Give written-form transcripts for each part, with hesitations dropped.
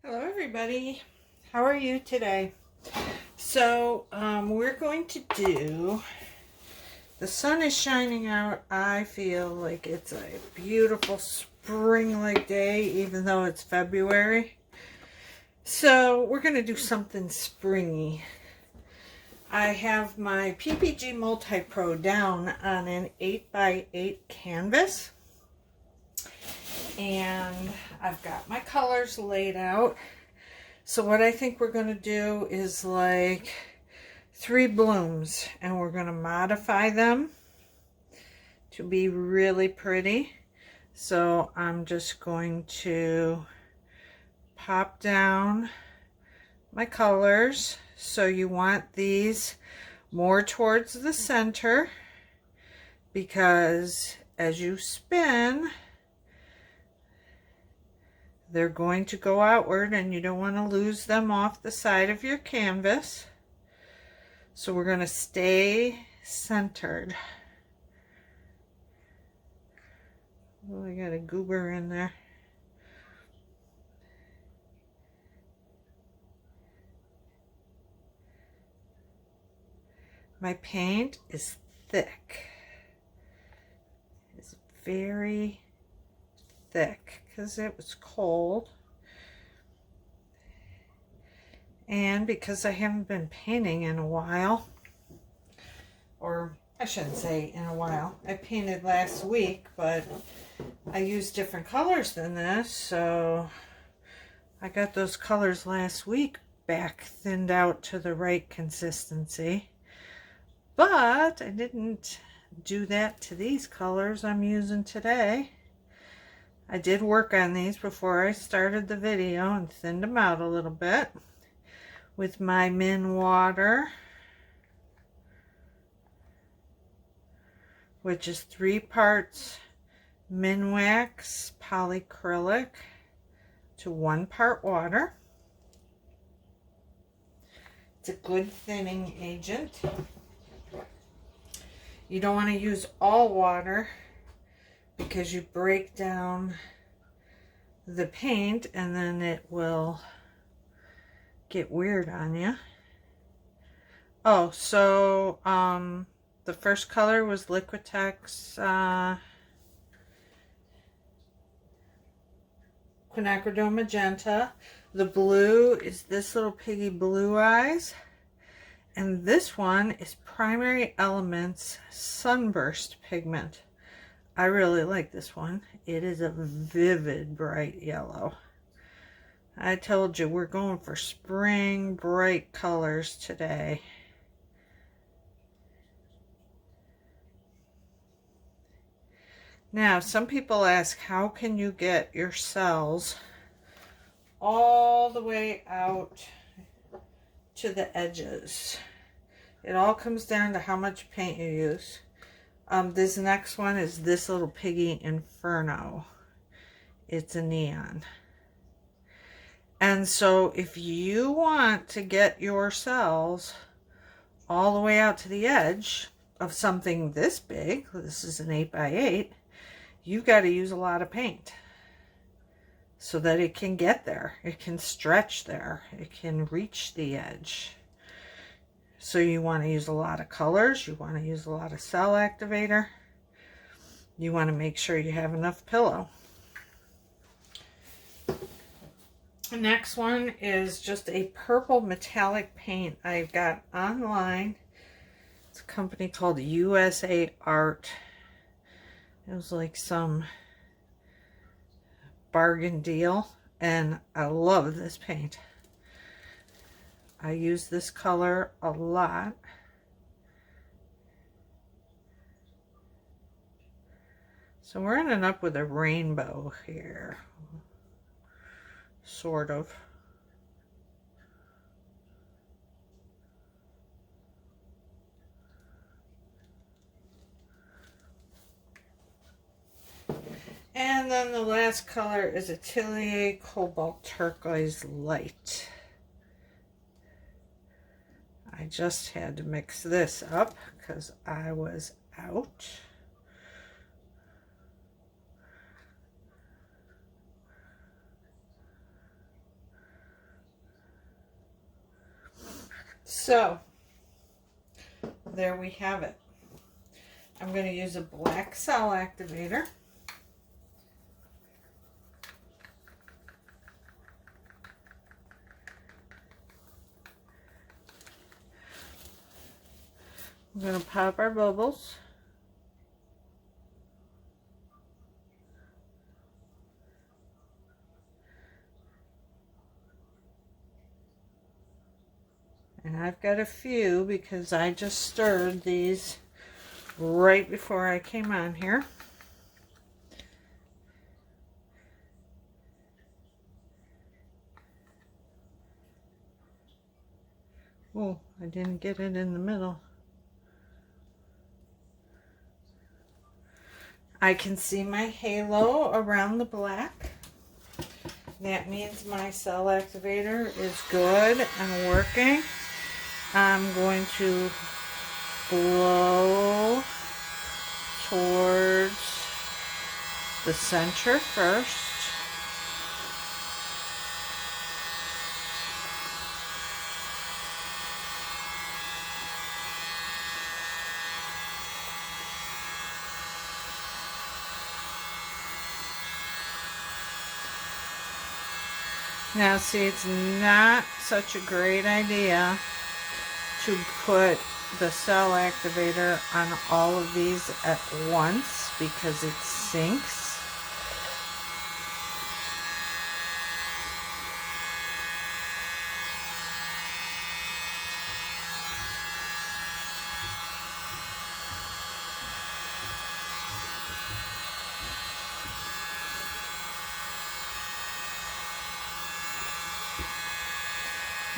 Hello everybody, how are you today? So we're going to do, the sun is shining out. I feel like it's a beautiful spring-like day even though it's February. So we're going to do something springy. I have my PPG Multi-Pro down on an 8x8 canvas. And I've got my colors laid out. So what I think we're going to do is like 3 blooms, and we're going to modify them to be really pretty. So I'm just going to pop down my colors. So you want these more towards the center, because as you spin, they're going to go outward and you don't want to lose them off the side of your canvas. So we're going to stay centered. Oh, I got a goober in there. My paint is thick. It's very thick because it was cold, and because I haven't been painting in a while, or I shouldn't say in a while. I painted last week, but I used different colors than this, so I got those colors last week back thinned out to the right consistency. But I didn't do that to these colors I'm using today. I did work on these before I started the video and thinned them out a little bit with my Min water, which is 3 parts Minwax Polycrylic to 1 part water. It's a good thinning agent. You don't want to use all water, because you break down the paint and then it will get weird on you. Oh, so the first color was Liquitex Quinacridone Magenta. The blue is this little piggy Blue Eyes. And this one is Primary Elements Sunburst pigment. I really like this one. It is a vivid bright yellow. I told you we're going for spring bright colors today. Now, some people ask, how can you get your cells all the way out to the edges? It all comes down to how much paint you use. This next one is this little piggy Inferno. It's a neon. And so if you want to get your cells all the way out to the edge of something this big, this is an 8x8, you've got to use a lot of paint so that it can get there. It can stretch there. It can reach the edge. So you want to use a lot of colors. You want to use a lot of cell activator. You want to make sure you have enough pillow. The next one is just a purple metallic paint I got online. It's a company called USA Art. It was like some bargain deal, and I love this paint. I use this color a lot. So we're ending up with a rainbow here, sort of. And then the last color is Atelier Cobalt Turquoise Light. I just had to mix this up because I was out. So there we have it. I'm going to use a black cell activator. I'm going to pop our bubbles. And I've got a few because I just stirred these right before I came on here. Oh, I didn't get it in the middle. I can see my halo around the black. That means my cell activator is good and working. I'm going to blow towards the center first. Now see, it's not such a great idea to put the cell activator on all of these at once because it sinks.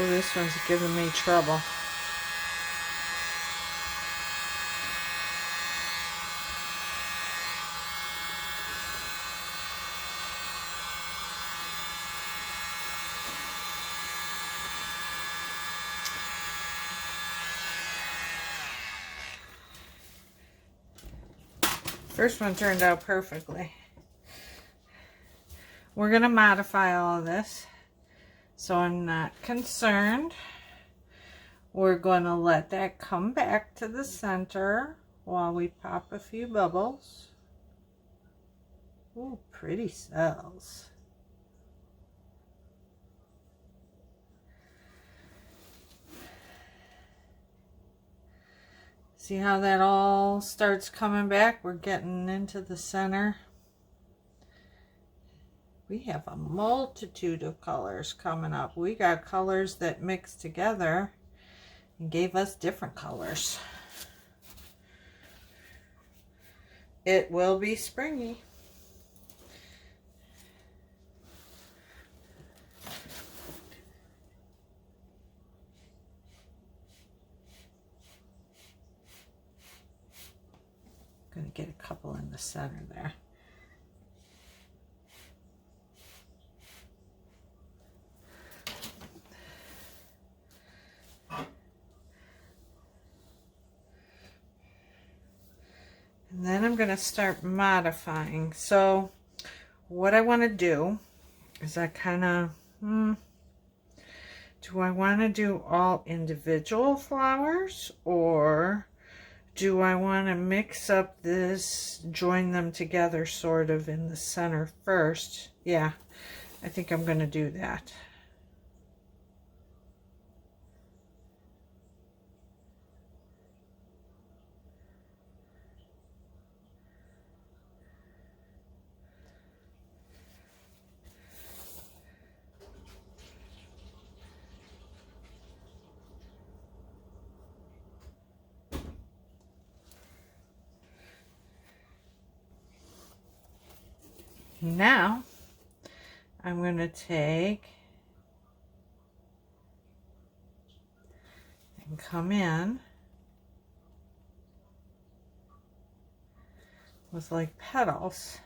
Oh, this one's giving me trouble. First one turned out perfectly. We're going to modify all of this, so I'm not concerned. We're going to let that come back to the center while we pop a few bubbles. Ooh, pretty cells. See how that all starts coming back? We're getting into the center. We have a multitude of colors coming up. We got colors that mix together and gave us different colors. It will be springy. I'm going to get a couple in the center there. And then I'm going to start modifying. So what I want to do is I kind of, do I want to do all individual flowers, or do I want to mix up this, join them together sort of in the center first? Yeah, I think I'm going to do that. Now, I'm going to take and come in with like petals.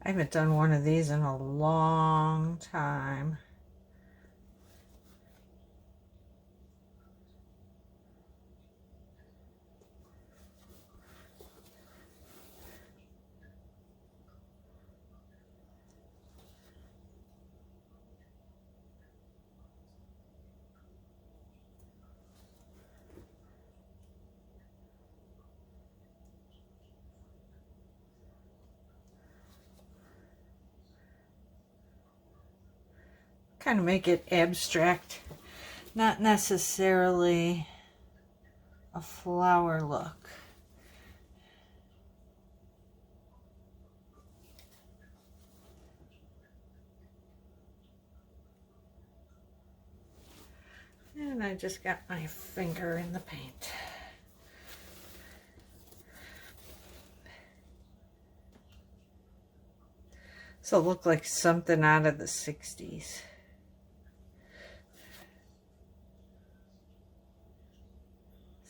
I haven't done one of these in a long time. kind of make it abstract, not necessarily a flower look. And I just got my finger in the paint. So it looked like something out of the 60s.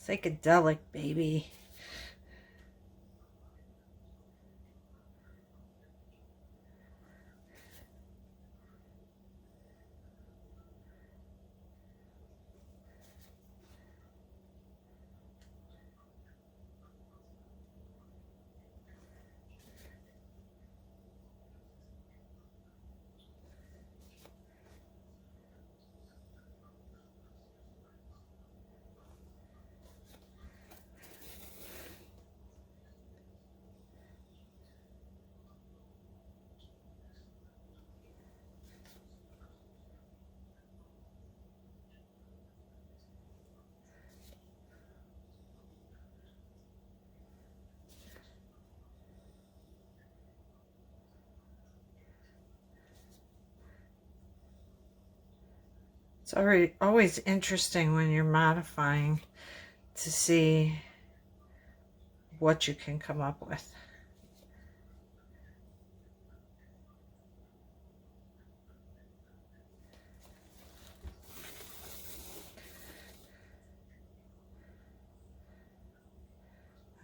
Psychedelic, baby. It's always interesting when you're modifying to see what you can come up with.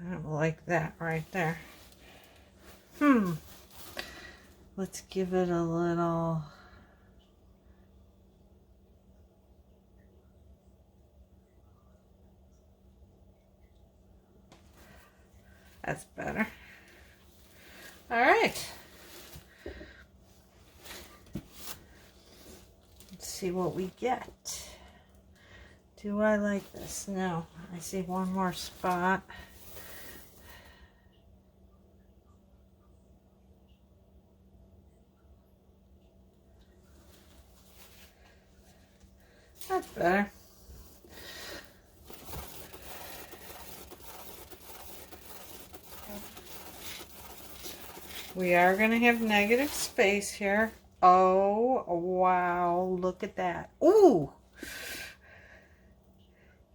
I don't like that right there. Let's give it a little... That's better. All right. Let's see what we get. Do I like this? No. I see one more spot. That's better. We are going to have negative space here. Oh, wow. Look at that. Ooh.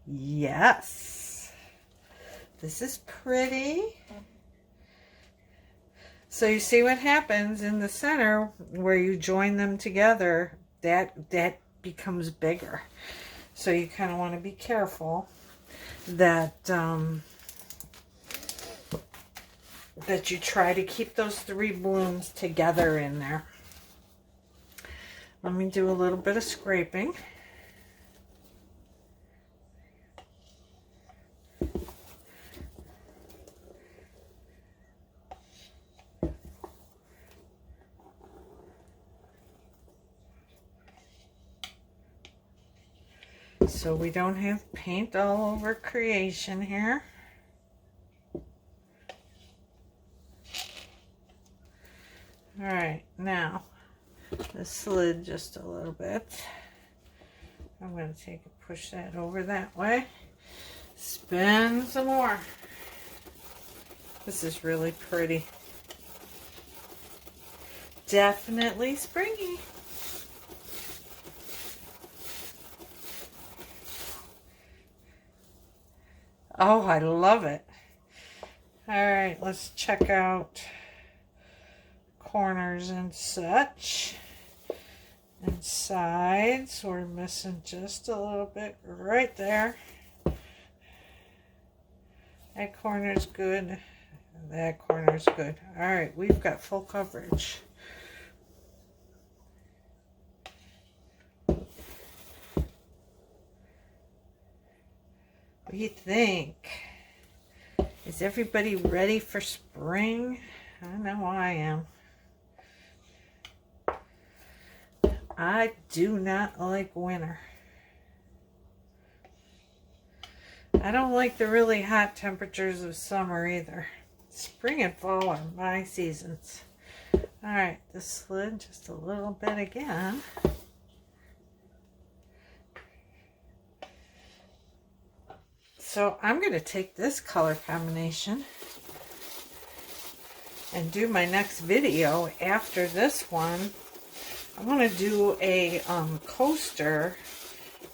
Yes. This is pretty. So you see what happens in the center where you join them together, that becomes bigger. So you kind of want to be careful that that you try to keep those three blooms together in there. Let me do a little bit of scraping. So we don't have paint all over creation here. All right, now this slid just a little bit. I'm going to push that over that way. Spin some more. This is really pretty. Definitely springy. Oh, I love it. All right, let's check out corners and such. And sides, we're missing just a little bit right there. That corner's good. That corner's good. All right, we've got full coverage. What do you think? Is everybody ready for spring? I know I am. I do not like winter. I don't like the really hot temperatures of summer either. Spring and fall are my seasons. All right, this slid just a little bit again. So I'm going to take this color combination and do my next video after this one. I want to do a coaster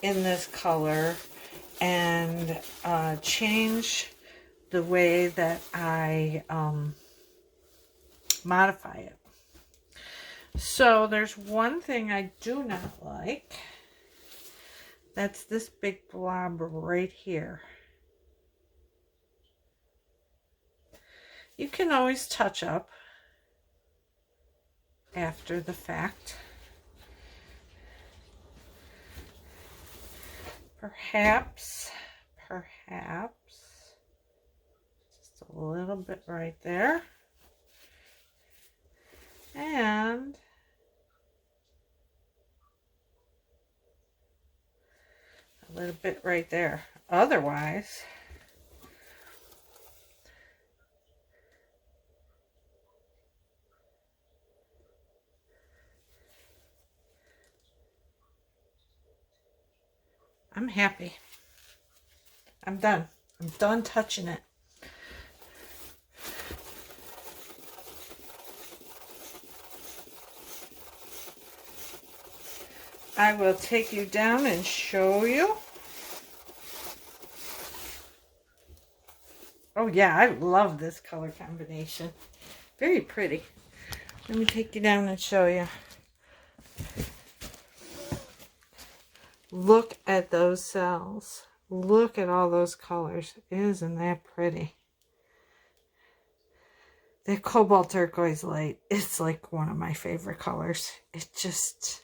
in this color and change the way that I modify it. So there's one thing I do not like. That's this big blob right here. You can always touch up after the fact. Perhaps, just a little bit right there. And a little bit right there. Otherwise, I'm happy. I'm done. I'm done touching it. I will take you down and show you. Oh yeah, I love this color combination. Very pretty. Let me take you down and show you. Look at those cells. Look at all those colors. Isn't that pretty? The cobalt turquoise light, it's like one of my favorite colors. It's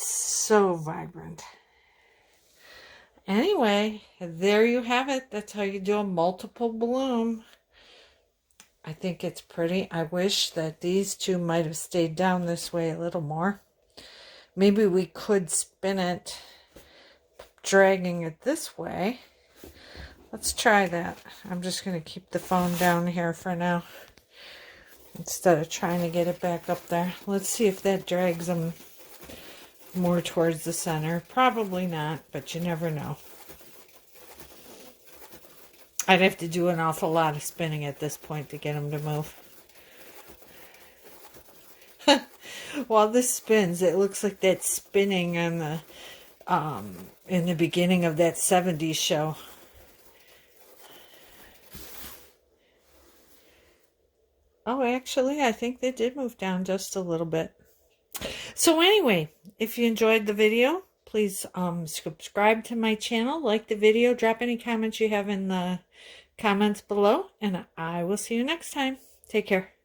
so vibrant. Anyway, there you have it. That's how you do a multiple bloom. I think it's pretty. I wish that these two might have stayed down this way a little more. Maybe we could spin it, dragging it this way. Let's try that. I'm just going to keep the phone down here for now, instead of trying to get it back up there. Let's see if that drags them more towards the center. Probably not, but you never know. I'd have to do an awful lot of spinning at this point to get them to move. While this spins, it looks like that spinning on the in the beginning of that 70s show. Oh, actually, I think they did move down just a little bit. So anyway, if you enjoyed the video, please subscribe to my channel, like the video, drop any comments you have in the comments below, and I will see you next time. Take care.